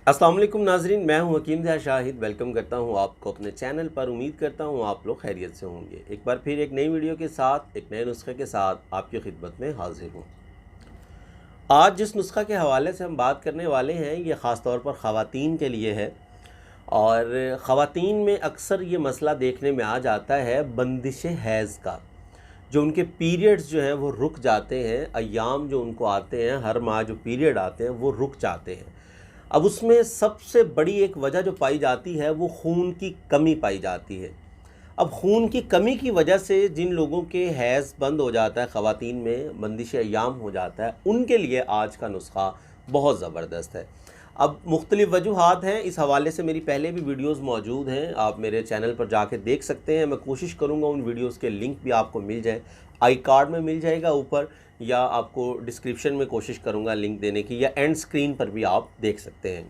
अस्सलाम वालेकुम नाजरीन, मैं हूं हकीम ज़या शाहिद। वेलकम करता हूं आपको अपने चैनल पर। उम्मीद करता हूं आप लोग खैरियत से होंगे। एक बार फिर एक नई वीडियो के साथ, एक नए नुस्खे के साथ आपकी खिदमत में हाजिर हूं। आज जिस नुस्खा के हवाले से हम बात करने वाले हैं, ये ख़ास तौर पर ख़वातीन के लिए है। और ख़वातीन में अक्सर ये मसला देखने में आ जाता है बंदिश हैज़ का। जो उनके पीरियड्स जो हैं वो रुक जाते हैं, अय्याम जो उनको आते हैं, हर माह जो पीरियड आते हैं वो रुक जाते हैं। अब उसमें सबसे बड़ी एक वजह जो पाई जाती है वो खून की कमी पाई जाती है। अब खून की कमी की वजह से जिन लोगों के हैज़ बंद हो जाता है, ख़वातीन में बंदिश अय्याम हो जाता है, उनके लिए आज का नुस्खा बहुत ज़बरदस्त है। अब मुख्तलिफ़ वजूहात हैं, इस हवाले से मेरी पहले भी वीडियोज़ मौजूद हैं, आप मेरे चैनल पर जाके देख सकते हैं। मैं कोशिश करूँगा उन वीडियोज़ के लिंक भी आपको मिल जाए, आई कार्ड में मिल जाएगा ऊपर, या आपको डिस्क्रिप्शन में कोशिश करूँगा लिंक देने की, या एंड स्क्रीन पर भी आप देख सकते हैं।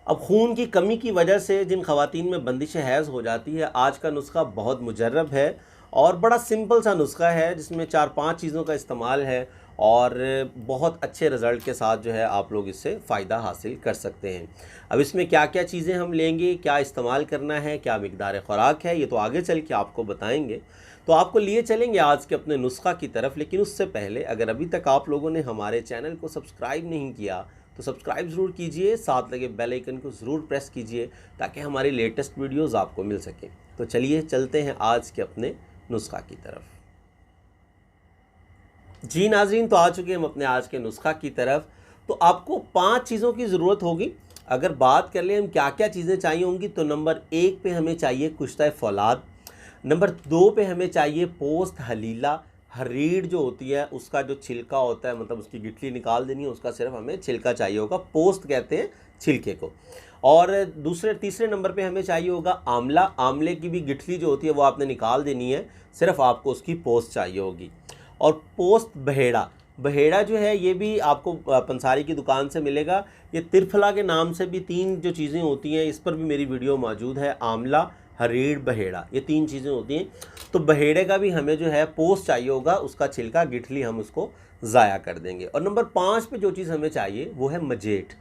अब खून की कमी की वजह से जिन ख़वातीन में बंदिश हैज़ हो जाती है, आज का नुस्खा बहुत मुजर्रब है और बड़ा सिंपल सा नुस्खा है, जिसमें 4-5 चीज़ों का इस्तेमाल है और बहुत अच्छे रिज़ल्ट के साथ जो है आप लोग इससे फ़ायदा हासिल कर सकते हैं। अब इसमें क्या क्या चीज़ें हम लेंगे, क्या इस्तेमाल करना है, क्या मिक़दार ख़ुराक है, ये तो आगे चल के आपको बताएंगे। तो आपको लिए चलेंगे आज के अपने नुस्खा की तरफ। लेकिन उससे पहले अगर अभी तक आप लोगों ने हमारे चैनल को सब्सक्राइब नहीं किया तो सब्सक्राइब ज़रूर कीजिए, साथ लगे बेल आइकन को ज़रूर प्रेस कीजिए ताकि हमारी लेटेस्ट वीडियोज़ आपको मिल सकें। तो चलिए चलते हैं आज के अपने नुस्खा की तरफ। जी नाज़रीन, तो आ चुके हैं हम अपने आज के नुस्खा की तरफ। तो आपको 5 चीज़ों की ज़रूरत होगी। अगर बात कर लें हम क्या क्या चीज़ें चाहिए होंगी, तो नंबर 1 पे हमें चाहिए कुश्ता फौलाद। नंबर 2 पे हमें चाहिए पोस्त हलीला। हरीड़ जो होती है उसका जो छिलका होता है, मतलब उसकी गिठली निकाल देनी है, उसका सिर्फ हमें छिलका चाहिए होगा। पोस्त कहते हैं छिलके को। और तीसरे नंबर पे हमें चाहिए होगा आंवला। आंवले की भी गिठली जो होती है वो आपने निकाल देनी है, सिर्फ आपको उसकी पोस्त चाहिए होगी। और पोस्त बहेड़ा। बहेड़ा जो है ये भी आपको पंसारी की दुकान से मिलेगा। ये तिरफला के नाम से भी 3 जो चीज़ें होती हैं, इस पर भी मेरी वीडियो मौजूद है। आंवला, हरीड़, बहेड़ा, ये 3 चीज़ें होती हैं। तो बहेड़े का भी हमें जो है पोस्ट चाहिए होगा, उसका छिलका, गिठली हम उसको ज़ाया कर देंगे। और नंबर 5 पे जो चीज़ हमें चाहिए वो है मजेट।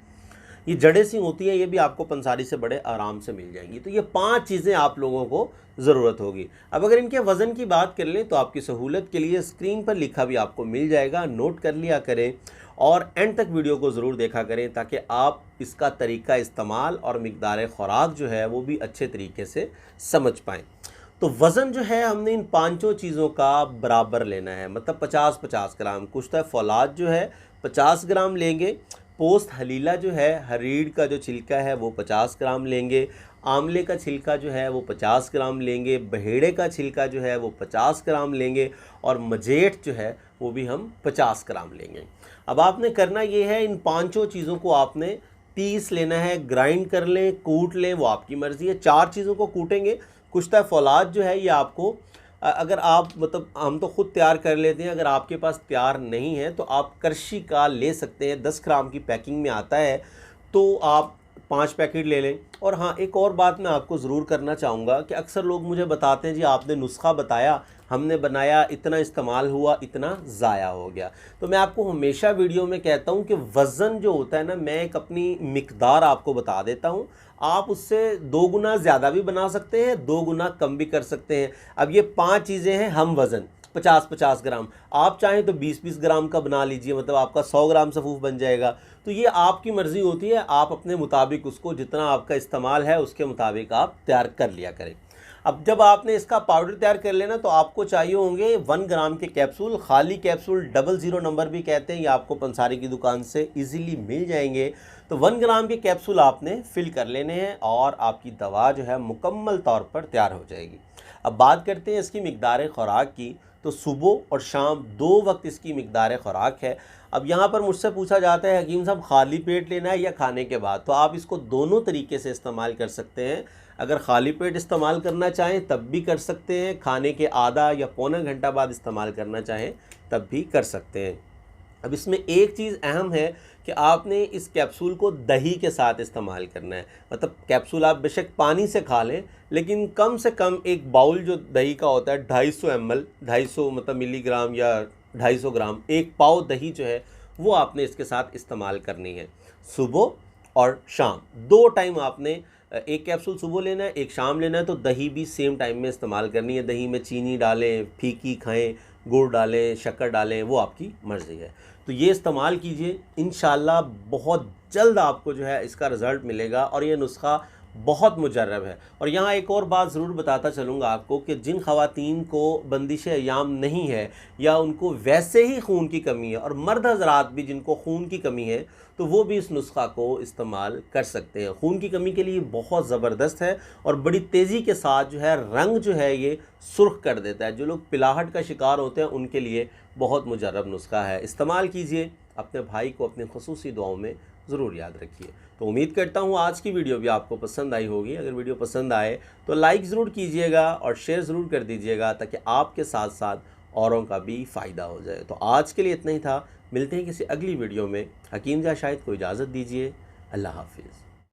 ये जड़ें सी होती हैं, ये भी आपको पंसारी से बड़े आराम से मिल जाएंगी। तो ये 5 चीज़ें आप लोगों को ज़रूरत होगी। अब अगर इनके वज़न की बात कर लें तो आपकी सहूलत के लिए स्क्रीन पर लिखा भी आपको मिल जाएगा, नोट कर लिया करें और एंड तक वीडियो को ज़रूर देखा करें ताकि आप इसका तरीका इस्तेमाल और मिक़दार ख़ुराक जो है वो भी अच्छे तरीके से समझ पाएँ। तो वज़न जो है हमने इन 5 चीज़ों का बराबर लेना है, मतलब 50-50 ग्राम। कुश्ता फौलाद जो है 50 ग्राम लेंगे। पोस्त हलीला जो है, हरीड़ का जो छिलका है वो 50 ग्राम लेंगे। आंवले का छिलका जो है वो 50 ग्राम लेंगे। बहेड़े का छिलका जो है वो 50 ग्राम लेंगे। और मजेट जो है वो भी हम 50 ग्राम लेंगे। अब आपने करना ये है, इन 5 चीज़ों को आपने पीस लेना है, ग्राइंड कर लें, कूट लें, वो आपकी मर्ज़ी है। 4 चीज़ों को कूटेंगे। कुश्ता फौलाद जो है ये आपको अगर आप, मतलब हम तो ख़ुद तैयार कर लेते हैं, अगर आपके पास तैयार नहीं है तो आप करशी का ले सकते हैं। 10 ग्राम की पैकिंग में आता है, तो आप 5 पैकेट ले लें। और हाँ, एक और बात मैं आपको ज़रूर करना चाहूँगा कि अक्सर लोग मुझे बताते हैं जी आपने नुस्खा बताया, हमने बनाया, इतना इस्तेमाल हुआ, इतना ज़ाया हो गया। तो मैं आपको हमेशा वीडियो में कहता हूँ कि वज़न जो होता है ना, मैं एक अपनी मिक़दार आपको बता देता हूँ, आप उससे 2 गुना ज़्यादा भी बना सकते हैं, 2 गुना कम भी कर सकते हैं। अब ये 5 चीज़ें हैं हम वज़न 50-50 ग्राम। आप चाहें तो 20-20 ग्राम का बना लीजिए, मतलब आपका 100 ग्राम सफ़ूफ बन जाएगा। तो ये आपकी मर्ज़ी होती है, आप अपने मुताबिक उसको, जितना आपका इस्तेमाल है उसके मुताबिक आप तैयार कर लिया करें। अब जब आपने इसका पाउडर तैयार कर लेना तो आपको चाहिए होंगे 1 ग्राम के कैप्सूल। खाली कैप्सूल 00 नंबर भी कहते हैं, ये आपको पंसारी की दुकान से इजीली मिल जाएंगे। तो 1 ग्राम के कैप्सूल आपने फिल कर लेने हैं और आपकी दवा जो है मुकम्मल तौर पर तैयार हो जाएगी। अब बात करते हैं इसकी मिक़दार ख़ुराक की। तो सुबह और शाम 2 वक्त इसकी मिक़दार ख़ुराक है। अब यहाँ पर मुझसे पूछा जाता है हकीम साहब खाली पेट लेना है या खाने के बाद, तो आप इसको दोनों तरीके से इस्तेमाल कर सकते हैं। अगर खाली पेट इस्तेमाल करना चाहें तब भी कर सकते हैं, खाने के आधा या पौना घंटा बाद इस्तेमाल करना चाहें तब भी कर सकते हैं। अब इसमें एक चीज़ अहम है कि आपने इस कैप्सूल को दही के साथ इस्तेमाल करना है। मतलब कैप्सूल आप बेशक पानी से खा लें, लेकिन कम से कम एक बाउल जो दही का होता है 250 ml, 250 मतलब मिलीग्राम या 250 ग्राम, एक पाव दही जो है वो आपने इसके साथ इस्तेमाल करनी है सुबह और शाम, 2 टाइम आपने एक कैप्सूल सुबह लेना है, एक शाम लेना है। तो दही भी सेम टाइम में इस्तेमाल करनी है। दही में चीनी डालें, फीकी खाएं, गुड़ डालें, शक्कर डालें, वो आपकी मर्ज़ी है। तो ये इस्तेमाल कीजिए, इंशाल्लाह बहुत जल्द आपको जो है इसका रिज़ल्ट मिलेगा और ये नुस्खा बहुत मुजर्रब है। और यहाँ एक और बात ज़रूर बताता चलूँगा आपको कि जिन ख़वातीन को बंदिश अय्याम नहीं है या उनको वैसे ही खून की कमी है, और मर्द हज़रात भी जिनको खून की कमी है, तो वो भी इस नुस्खा को इस्तेमाल कर सकते हैं। खून की कमी के लिए बहुत ज़बरदस्त है और बड़ी तेज़ी के साथ जो है रंग जो है ये सुर्ख कर देता है। जो लोग पिलाहट का शिकार होते हैं उनके लिए बहुत मुजर्रब नुस्खा है। इस्तेमाल कीजिए, अपने भाई को अपने खुसूसी दुआओं में ज़रूर याद रखिए। तो उम्मीद करता हूँ आज की वीडियो भी आपको पसंद आई होगी। अगर वीडियो पसंद आए तो लाइक ज़रूर कीजिएगा और शेयर ज़रूर कर दीजिएगा, ताकि आपके साथ साथ औरों का भी फ़ायदा हो जाए। तो आज के लिए इतना ही था, मिलते हैं किसी अगली वीडियो में। हकीम जा शाहिद को इजाज़त दीजिए। अल्लाह हाफिज़।